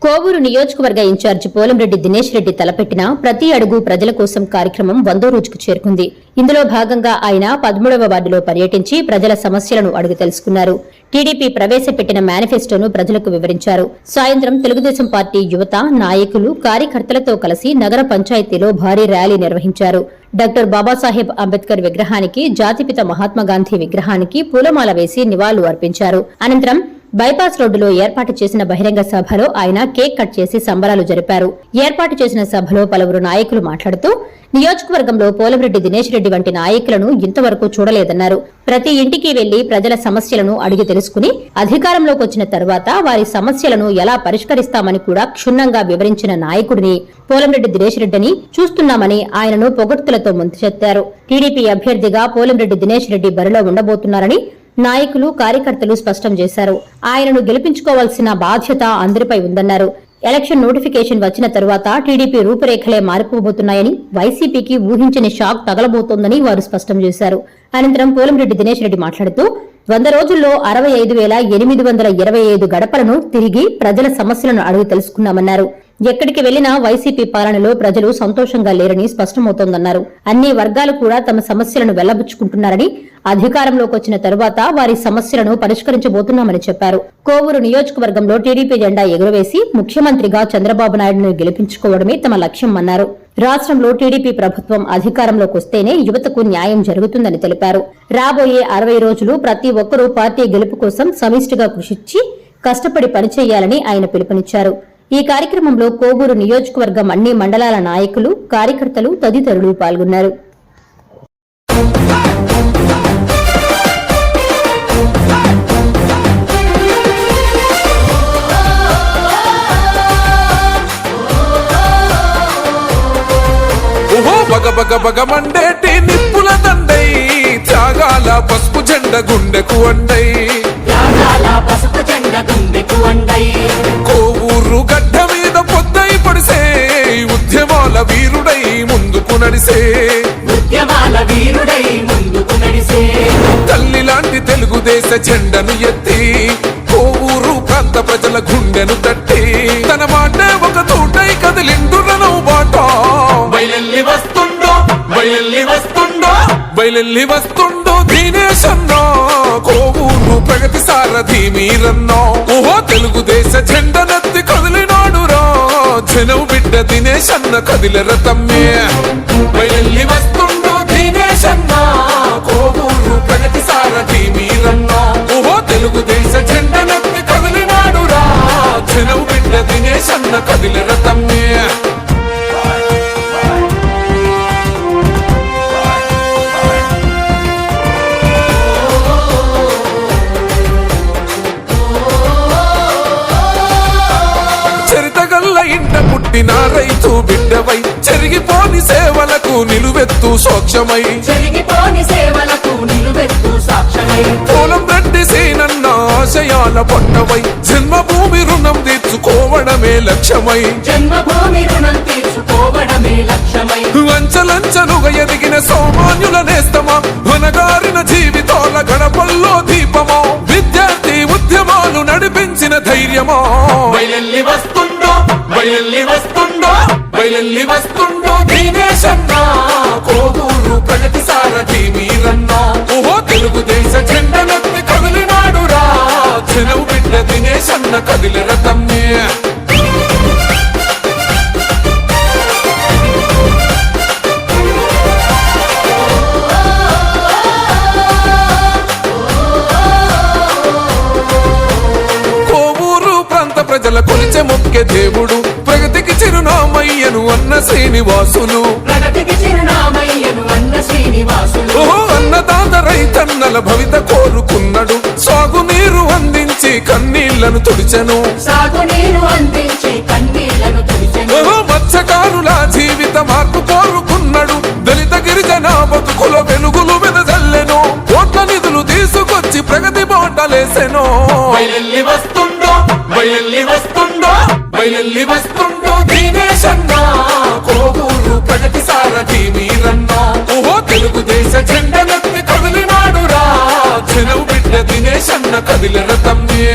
కోవూరు నియోజకవర్గ ఇన్ఛార్జి పోలంరెడ్డి దినేష్ రెడ్డి తలపెట్టిన ప్రతి అడుగు ప్రజల కోసం కార్యక్రమం 100వ రోజుకు చేరుకుంది. ఇందులో భాగంగా ఆయన 13వ వార్డులో పర్యటించి ప్రజల సమస్యలను అడుగు తెలుసుకున్నారు. టీడీపీ ప్రవేశపెట్టిన మేనిఫెస్టోను ప్రజలకు వివరించారు. సాయంత్రం తెలుగుదేశం పార్టీ యువత, నాయకులు, కార్యకర్తలతో కలిసి నగర పంచాయతీలో భారీ ర్యాలీ నిర్వహించారు. డాక్టర్ బాబాసాహెబ్ అంబేద్కర్ విగ్రహానికి, జాతిపిత మహాత్మాగాంధీ విగ్రహానికి పూలమాల వేసి నివాళులు అర్పించారు. అనంతరం బైపాస్ రోడ్డులో ఏర్పాటు చేసిన బహిరంగ సభలో ఆయన కేక్ కట్ చేసి సంబరాలు జరిపారు. ఏర్పాటు చేసిన సభలో పలువురు నాయకులు మాట్లాడుతూ నియోజకవర్గంలో పోలంరెడ్డి దినేష్ రెడ్డి వంటి నాయకులను ఇంతవరకు చూడలేదన్నారు. ప్రతి ఇంటికి వెళ్లి ప్రజల సమస్యలను అడిగి తెలుసుకుని అధికారంలోకి వచ్చిన తర్వాత వారి సమస్యలను ఎలా పరిష్కరిస్తామని కూడా క్షుణ్ణంగా వివరించిన నాయకుడిని పోలంరెడ్డి దినేష్ రెడ్డిని చూస్తున్నామని ఆయనను పొగడ్తలతో ముందుచెత్తారు. టీడీపీ అభ్యర్థిగా పోలంరెడ్డి దినేష్ రెడ్డి బరిలో ఉండబోతున్నారని నాయకులు, కార్యకర్తలు స్పష్టం చేశారు. ఆయనను గెలిపించుకోవాల్సిన బాధ్యత అందరిపై ఉందన్నారు. ఎలక్షన్ నోటిఫికేషన్ వచ్చిన తరువాత టీడీపీ రూపురేఖలే మారిపోబోతున్నాయని, వైసీపీకి ఊహించని షాక్ తగలబోతోందని వారు స్పష్టం చేశారు. అనంతరం పోలంరెడ్డి దినేష్ రెడ్డి మాట్లాడుతూ 100 రోజుల్లో 65,825 గడపలను తిరిగి ప్రజల సమస్యలను అడుగు తెలుసుకున్నామన్నారు. ఎక్కడికి వెళ్లినా వైసీపీ పాలనలో ప్రజలు సంతోషంగా లేరని స్పష్టమవుతోందన్నారు. అన్ని వర్గాలు కూడా తమ సమస్యలను వెళ్లబుచ్చుకుంటున్నారని, అధికారంలోకి వచ్చిన తరువాత వారి సమస్యలను పరిష్కరించబోతున్నామని చెప్పారు. కోవూరు నియోజకవర్గంలో టీడీపీ జెండా ఎగురవేసి ముఖ్యమంత్రిగా చంద్రబాబు నాయుడును గెలిపించుకోవడమే తమ లక్ష్యమన్నారు. రాష్ట్రంలో టీడీపీ ప్రభుత్వం అధికారంలోకి వస్తేనే యువతకు న్యాయం జరుగుతుందని తెలిపారు. రాబోయే 60 రోజులు ప్రతి ఒక్కరూ పార్టీ గెలుపు కోసం సమిష్టిగా కృషించి కష్టపడి పనిచేయాలని ఆయన పిలుపునిచ్చారు. ఈ కార్యక్రమంలో కోవూరు నియోజకవర్గం అన్ని మండలాల నాయకులు, కార్యకర్తలు తదితరులు పాల్గొన్నారు. బగబగబగమండేటి నిప్పుల దండై, త్యాగాల పసుపు జెండ గుండెకు అండై, కోవూరు గడ్డ మీద పొద్దై పడిసే, ఉద్యమాల వీరుడై ముందుకు నడిసే, తల్లి లాంటి తెలుగుదేశ జెండను ఎత్తి కోవూరు ప్రాంత ప్రజల గుండెను తట్టి తన మాట ఒక తోటై కదిలిండురను బాట. బయలెల్లి వస్తుండో దినేష్ అన్నా, కోవూరు ప్రగతి సారథి మీరన్నా. ఓహో తెలుగుదేశ జెండనెత్తి కదిలినాడురా, జనం బిడ్డ దినేష్ అన్న కదిలెర తమ్మే. బయలెల్లి వస్తుండో దినేష్ అన్నా, కోవూరు ప్రగతి సారథి మీరన్నా. ఓహో తెలుగుదేశ జెండనెత్తి కదిలినాడురా, జనం బిడ్డ దినేష్ అన్న కదిలెర తమ్మే. పుట్టిన రైతు బిడ్డవై, చెరిగిపోని సేవలకు నిలువెత్తు సాక్ష్యమై, పోలంరెడ్డి సీనన్న ఆశయాల పొట్టవై, జన్మభూమి రుణం తీర్చుకోవడమే లక్ష్యమై, అంచలంచలుగా ఎదిగిన సామాన్యుల నేస్తమా, వనగారిన జీవితాల గడపల్లో దీపమా, విద్యార్థి ఉద్యమాలు నడిపించిన ధైర్యమా. బయలెల్లి వస్తుండో దినేష్ అన్నా, కోవూరు ప్రగతి సారథి మీరన్నా. ఓహో తెలుగుదేశ జెండనెత్తి కదిలినాడురా, జనం బిడ్డ దినేష్ అన్న కదిలెర తమ్మే. ప్రజల కొలిచే మొక్కే దేవుడు, ప్రగతికి చిరునామయ్యను అన్న శ్రీనివాసులు. ఓహో అన్నదాత రైతన్నల భవిత కోరుకున్నాడు, సాగునీరు అందించి కన్నీళ్లను తుడిచెను. ఓహో మత్స్యకారుల జీవిత మార్పు కోరుకున్నాడు, దళిత గిరిజన బతుకుల వెలుగులు వెదజల్లెను, కోట్ల నిధులు తీసుకొచ్చి ప్రగతి బాటలేసెను. బయలెల్లి వస్తుండో దినేష్ అన్నా, కోవూరు ప్రగతి సారథి మీరన్నా. ఓహో తెలుగుదేశ జెండనెత్తి కదిలినాడురా, జనం బిడ్డ దినేష్ అన్న కదిలెర తమ్మే.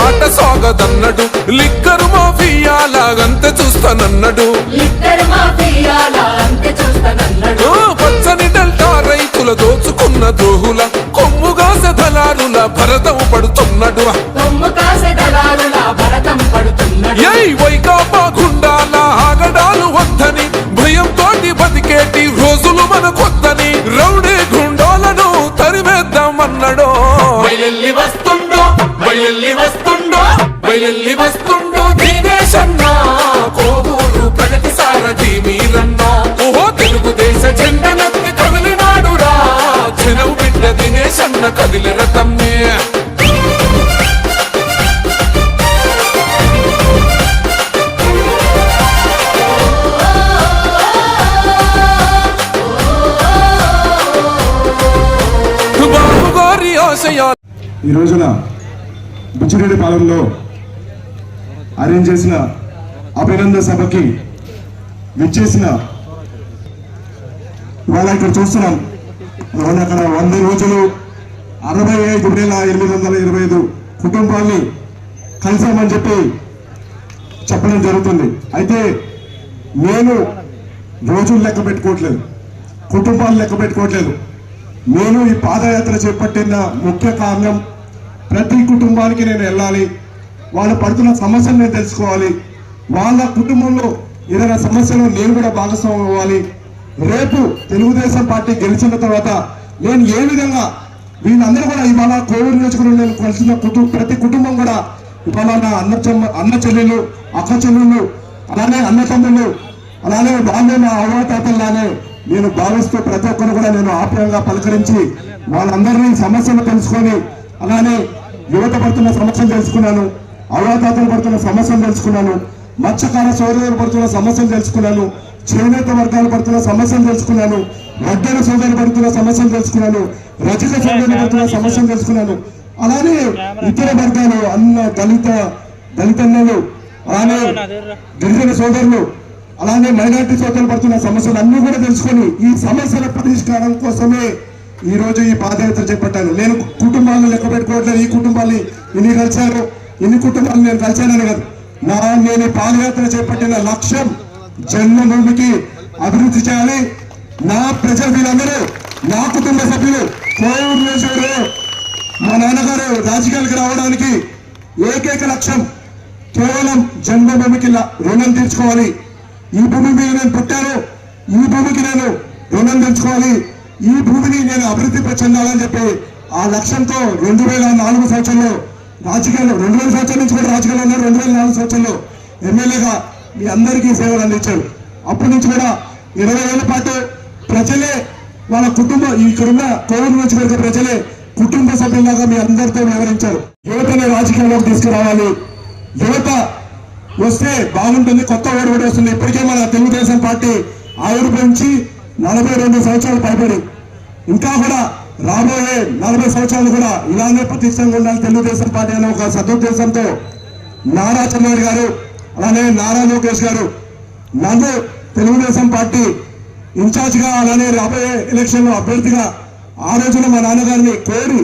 ఆట సాగదన్నడు లిక్కరు మాఫియాలాగంత చూస్తానన్నడు పచ్చని డెల్టా రైతుల దోచుకున్న ద్రోహుల కొమ్ముగాస దళారుల భరతం పడుతున్నడు వైకాపా గుండాల ఆగడాలు వద్దని భయంతోటి బతికేటి రోజులు మనకొద్దని రౌడీ గుండాలను తరిమేద్దామన్నాడో బయలెల్లి వస్తుండో దినేశన్నా కోవూరు ప్రగతి సారథి మీరన్నా ఓహో తెలుగుదేశ జెండనెత్తి కదిలినాడురా జనవు బిడ్డ దినేశన్న కదిలి రథమ్మే ఈ రోజున బుచ్చిరెడ్డిపాలెంలో అరేంజ్ చేసిన అభినందన సభకి విచ్చేసిన ఇవాళ ఇక్కడ చూస్తున్నాం అక్కడ 100 రోజులు 65,825 కుటుంబాన్ని కలిసామని చెప్పి చెప్పడం జరుగుతుంది. అయితే నేను రోజులు లెక్క పెట్టుకోవట్లేదు, కుటుంబాలు లెక్క పెట్టుకోవట్లేదు. నేను ఈ పాదయాత్ర చేపట్టిన ముఖ్య కారణం ప్రతి కుటుంబానికి నేను వెళ్ళాలి, వాళ్ళు పడుతున్న సమస్యలు నేను తెలుసుకోవాలి, వాళ్ళ కుటుంబంలో ఏదైనా సమస్యలు నేను కూడా భాగస్వామ్యం అవ్వాలి. రేపు తెలుగుదేశం పార్టీ గెలిచిన తర్వాత నేను ఏ విధంగా వీళ్ళందరూ కూడా ఇవాళ కోవిడ్ నియోజకవర్గంలో నేను కలిసిన ప్రతి కుటుంబం కూడా ఇవాళ నా అన్న చెల్లెళ్ళు, అక్క చెల్లెళ్ళు, అలానే అన్న తమ్ముళ్ళు, అలానే వాళ్ళే నా అవ్వాతాతల్లానే నేను భావిస్తూ ప్రతి ఒక్కరు కూడా నేను ఆప్యాయంగా పలకరించి వాళ్ళందరినీ సమస్యలు తెలుసుకొని అలానే యువత పడుతున్న సమస్యలు తెలుసుకున్నాను, అవ్వాతాతలు పడుతున్న సమస్యలు తెలుసుకున్నాను, మత్స్యకార సోదరులు పడుతున్న సమస్యలు తెలుసుకున్నాను, చేనేత వర్గాలు పడుతున్న సమస్యలు తెలుసుకున్నాను, వడ్డెల సోదరులు పడుతున్న సమస్యలు తెలుసుకున్నాను, రజక సోదరులు పడుతున్న సమస్యలు తెలుసుకున్నాను. అలానే ఇతర వర్గాలు అన్న దళితన్నలు, అలానే గిరిజన సోదరులు, అలానే మైనార్టీ సోదరులు పడుతున్న సమస్యలు అన్ని కూడా తెలుసుకొని ఈ సమస్యల పరిష్కారం కోసమే ఈ రోజు ఈ పాదయాత్ర చేపట్టాను. నేను కుటుంబాలను లెక్క పెట్టుకోవట్లేదు, ఈ కుటుంబాన్ని ఇన్ని కుటుంబాలు నేను కలిశానని కాదు. నేను పాదయాత్ర చేపట్టిన లక్ష్యం జన్మభూమికి అభివృద్ధి చేయాలి. నా ప్రజలు వీళ్ళందరూ నా కుటుంబ సభ్యులు కోవూరు నియోజకవర్గంలో మా నాన్నగారు రాజకీయాలకు రావడానికి ఏకైక లక్ష్యం కేవలం జన్మభూమికి రుణం తీర్చుకోవాలి. ఈ భూమి మీద నేను పుట్టాను, ఈ భూమికి నేను రుణం తెచ్చుకోవాలి, ఈ భూమిని నేను అభివృద్ధి చెందాలని చెప్పి ఆ లక్ష్యంతో 2004 సంవత్సరంలో రాజకీయాల్లో 2000 సంవత్సరం నుంచి కూడా రాజకీయాల్లో ఉన్నారు. 2004 సంవత్సరంలో ఎమ్మెల్యేగా మీ అందరికీ సేవలు అందించారు. అప్పటి నుంచి కూడా 20 ఏళ్ల పాటు ప్రజలే వాళ్ళ కుటుంబం ఇక్కడున్న కోవిడ్ నుంచి పెరిగే ప్రజలే కుటుంబ సభ్యులాగా మీ అందరితో వ్యవహరించారు. యువతని రాజకీయాల్లోకి తీసుకురావాలి, యువత వస్తే బాగుంటుంది, కొత్త ఓడి వస్తుంది. ఇప్పటికే మన తెలుగుదేశం పార్టీ ఆవిర్భవించి 42 సంవత్సరాలు పైబడి ఇంకా కూడా రాబోయే 40 సంవత్సరాలు కూడా ఇలానే ప్రతిష్టంగా ఉండాలి తెలుగుదేశం పార్టీ అనే ఒక సదుద్దేశంతో నారా చంద్రబాబు గారు అలానే నారా లోకేష్ గారు నన్ను తెలుగుదేశం పార్టీ ఇన్ఛార్జిగా అలానే రాబోయే ఎలక్షన్ లో అభ్యర్థిగా ఆ రోజున మా నాన్నగారిని కోరి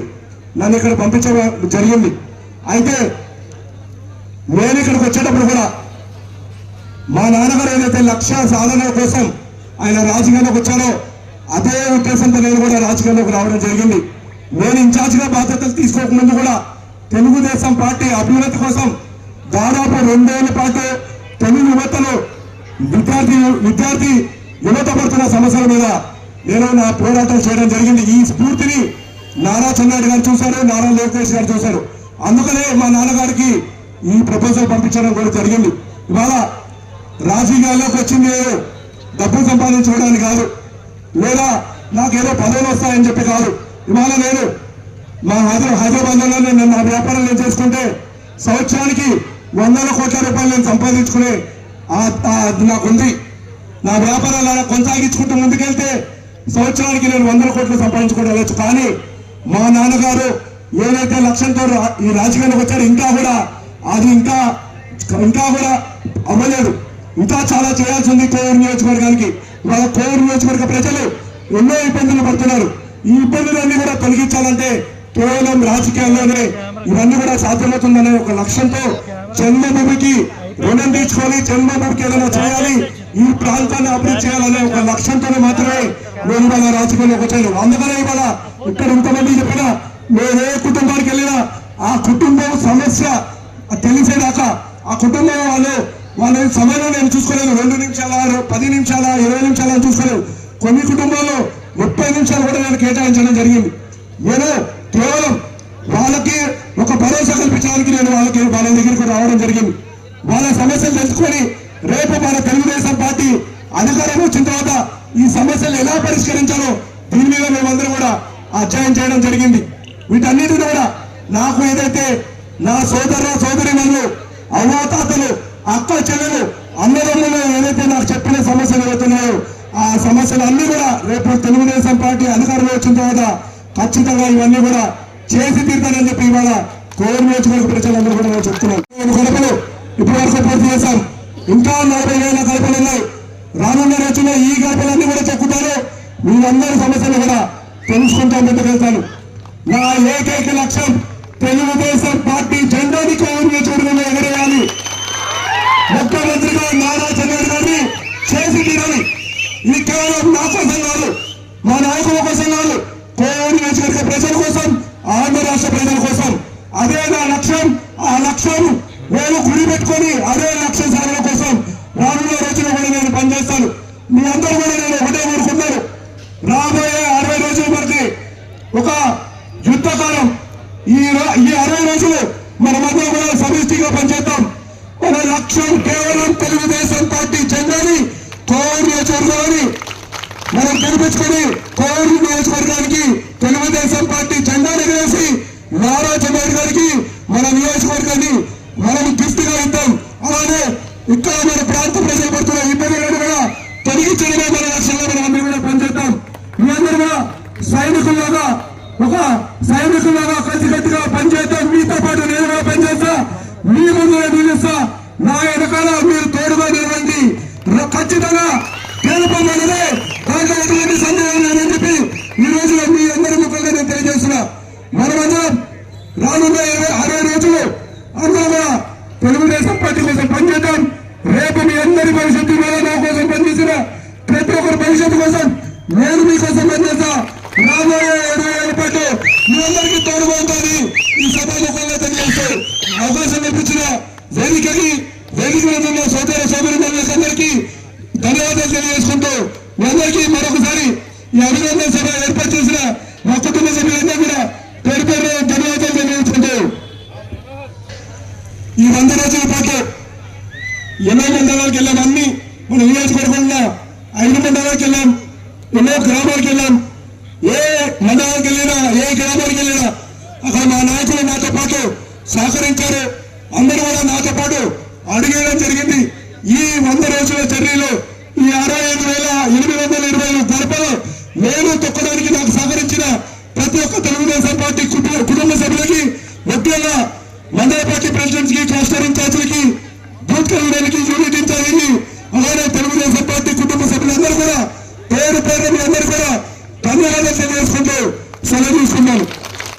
నన్ను ఇక్కడ పంపించడం జరిగింది. అయితే నేను ఇక్కడికి వచ్చేటప్పుడు కూడా మా నాన్నగారు ఏదైతే లక్ష్య సాధన కోసం ఆయన రాజకీయాల్లోకి వచ్చారో అదే ఉద్దేశంతో నేను కూడా రాజకీయాల్లోకి రావడం జరిగింది. నేను ఇన్ఛార్జిగా బాధ్యతలు తీసుకోకముందు కూడా తెలుగుదేశం పార్టీ అభ్యున్నతి కోసం దాదాపు 2 ఏళ్ల పాటు తెలుగు యువతలో విద్యార్థి యువత పడుతున్న సమస్యల మీద నేను నా పోరాటం చేయడం జరిగింది. ఈ స్ఫూర్తిని నారా చంద్రబాబు గారు చూశారు, నారా లోకేష్ గారు చూశారు. అందుకనే మా నాన్నగారికి ఈ ప్రపోజల్ పంపించడం కూడా జరిగింది. ఇవాళ రాజకీయాల్లోకి వచ్చింది డబ్బు సంపాదించుకోవడానికి కాదు, లేదా నాకేదో పదవులు వస్తాయని చెప్పి కాదు. ఇవాళ నేను మా హైదరాబాద్లో నేను నా వ్యాపారం నేను చేసుకుంటే సంవత్సరానికి 100 కోట్ల రూపాయలు నేను సంపాదించుకునే నాకుంది. నా వ్యాపారాలు కొనసాగించుకుంటూ ముందుకెళ్తే సంవత్సరానికి నేను 100 కోట్లు సంపాదించుకుంటూ వెళ్ళొచ్చు. కానీ మా నాన్నగారు ఏదైతే లక్ష్యంతో ఈ రాజకీయాలకు వచ్చారో ఇంకా కూడా అవ్వలేదు. ఇంకా చాలా చేయాల్సి ఉంది కోవూరు నియోజకవర్గానికి. వాళ్ళ కోవూరు నియోజకవర్గ ప్రజలు ఎన్నో ఇబ్బందులు పడుతున్నారు. ఈ ఇబ్బందులన్నీ కూడా తొలగించాలంటే కేవలం రాజకీయాల్లోనే ఇవన్నీ కూడా సాధ్యమవుతుందనే ఒక లక్ష్యంతో జన్మభూమికి రుణం తీర్చుకొని జన్మభూమికి ఏదైనా చేయాలి, ఈ ప్రాంతాన్ని అభివృద్ధి చేయాలనే ఒక లక్ష్యంతోనే మాత్రమే నేను ఇవాళ రాజకీయాల్లోకి వచ్చాను. అందుకనే ఇవాళ ఇక్కడ ఇంతమంది చెప్పినా నేను ఏ కుటుంబానికి వెళ్ళినా ఆ కుటుంబం సమస్య తెలిసేదాకా ఆ కుటుంబం వాళ్ళ సమయంలో నేను చూసుకోలేదు. 2 నిమిషాల 10 నిమిషాల 20 నిమిషాల చూసుకోలేదు. కొన్ని కుటుంబాల్లో 30 నిమిషాలు కూడా నేను కేటాయించడం జరిగింది. నేను కేవలం వాళ్ళకి ఒక భరోసా కల్పించడానికి నేను వాళ్ళ దగ్గరికి రావడం జరిగింది. వాళ్ళ సమస్యలు తెలుసుకొని రేపు మన తెలుగుదేశం పార్టీ అధికారం వచ్చిన తర్వాత ఈ సమస్యలు ఎలా పరిష్కరించాలో దీని మీద మేమందరం కూడా అధ్యయనం చేయడం జరిగింది. వీటన్నిటిని కూడా నాకు ఏదైతే నా సోదరి మనులు అవ్వాతాతలు అక్క చెల్లెలు అన్నదమ్ములు ఏదైతే నాకు చెప్పిన సమస్యలు అవుతున్నాయో ఆ సమస్యలు అన్ని కూడా రేపు తెలుగుదేశం పార్టీ అధికారంలో వచ్చిన తర్వాత ఖచ్చితంగా ఇవన్నీ కూడా చేసి తీరుతానని చెప్పి ఇవాళ కోరు నియోజకవర్గ ప్రజలందరూ కూడా నేను చెప్తున్నాను. గడపలు ఇప్పటి వరకు పూర్తి చేశాం. ఇంకా 40,000 గడపలు ఉన్నాయి. రానున్న రోజుల్లో ఈ గడపలన్నీ కూడా చెక్కుతాను. వీళ్ళందరి సమస్యలు కూడా తెలుసుకుంటా ముందుకెళ్తాను. నా ఏకైక లక్ష్యం తెలుగుదేశం పార్టీ జెండాని కోరు నియోజకవర్గంలో ఎగరేయాలి. ముఖ్యమంత్రిగా నారా చంద్రబాబు గారిని చేసి తీరాలి. ఇది కేవలం నా కోసం కాదు, మా నాయకుల కోసం కాదు, కోరు నియోజకవర్గ ప్రజల కోసం, ఆంధ్ర రాష్ట్ర ప్రజల కోసం. అదే నా లక్ష్యం. ఆ లక్ష్యం నేను గురి పెట్టుకొని అదే లక్ష్య సాధన కోసం రానున్న రోజుల్లో కూడా నేను పనిచేస్తాను. మీ అందరూ కూడా నేను ఒకటే కోరుకున్నాను, రాబోయే 60 రోజుల వరకు ఒక యుద్ధకాలం. ఈ 60 రోజులు మనమందరం కూడా సమిష్టిగా పనిచేద్దాం. మన లక్ష్యం కేవలం తెలుగుదేశం పార్టీ జెండాని కోరు నియోజకవర్గాన్ని మనం గెలిపించుకొని కోరు నియోజకవర్గానికి తెలుగుదేశం పార్టీ జెండాని వేసి నారా చంద్రబాబు గారికి మన నియోజకవర్గాన్ని మనం గిఫ్ట్ గా ఇద్దాం. అలానే ఇక్కడ మన ప్రాంత ప్రజలు పడుతున్న ఇబ్బందులను కూడా తొలగించడమే మన లక్ష్యంగా మనం అందరూ కూడా పనిచేద్దాం. మీ అందరూ కూడా సైనికుల్లాగా కలిసికట్టుగా పనిచేద్దాం. మీతో పాటు నేను కూడా పనిచేస్తా, మీ ముందు నిలుస్తా, నా వెనకాల మీరు తోడుగా నిలవండి. ఖచ్చితంగా గెలుపమన్నదే దాంట్లో ఎటువంటి సందేహం లేదని చెప్పి ఈ రోజు మీ అందరి ముఖంగా నేను తెలియజేస్తున్నా. మనమందరం రానున్న 60 రోజులు అందరూ కూడా తెలుగుదేశం పార్టీ కోసం పనిచేద్దాం. రేపు మీ అందరి భవిష్యత్తు మీద నా కోసం పనిచేసిన ప్రతి ఒక్కరి భవిష్యత్తు కోసం నేను మీకోసం పనిచేస్తా. రాబోయే 20 ఏళ్ల పాటు మీ అందరికీ తోడుగా ఉంటుంది. ఈ సభాముఖంగా తెలియజేస్తూ అవకాశం కల్పించిన వేదిక మీద సోదరులందరికీ ధన్యవాదాలు తెలియజేసుకుంటూ మీ అందరికీ మరొకసారి ఈ అభినందన సభ ఏర్పాటు చేసిన మా కుటుంబ సభ్యులందరూ కూడా పేరు పేరు ధన్యవాదాలు తెలియజేసుకుంటూ ఈ 100 రోజుల పాటు ఎన్నో మండలాలకు వెళ్ళాం. అన్ని మన నియోజకవర్గంలో 5 మండలాలకు వెళ్ళాం, ఎన్నో గ్రామాలకు వెళ్ళాం. ఏ మండలానికి వెళ్ళినా ఏ గ్రామానికి వెళ్ళినా అక్కడ మా నాయకులు నాతో పాటు సహకరించారు. అందరూ కూడా నాతో పాటు అడిగేయడం జరిగింది. ఈ 100 రోజుల చర్యలో ఈ 65,820 గడపలు నేను తొక్కడానికి నాకు సహకరించిన ప్రతి ఒక్క తెలుగుదేశం పార్టీ కుటుంబ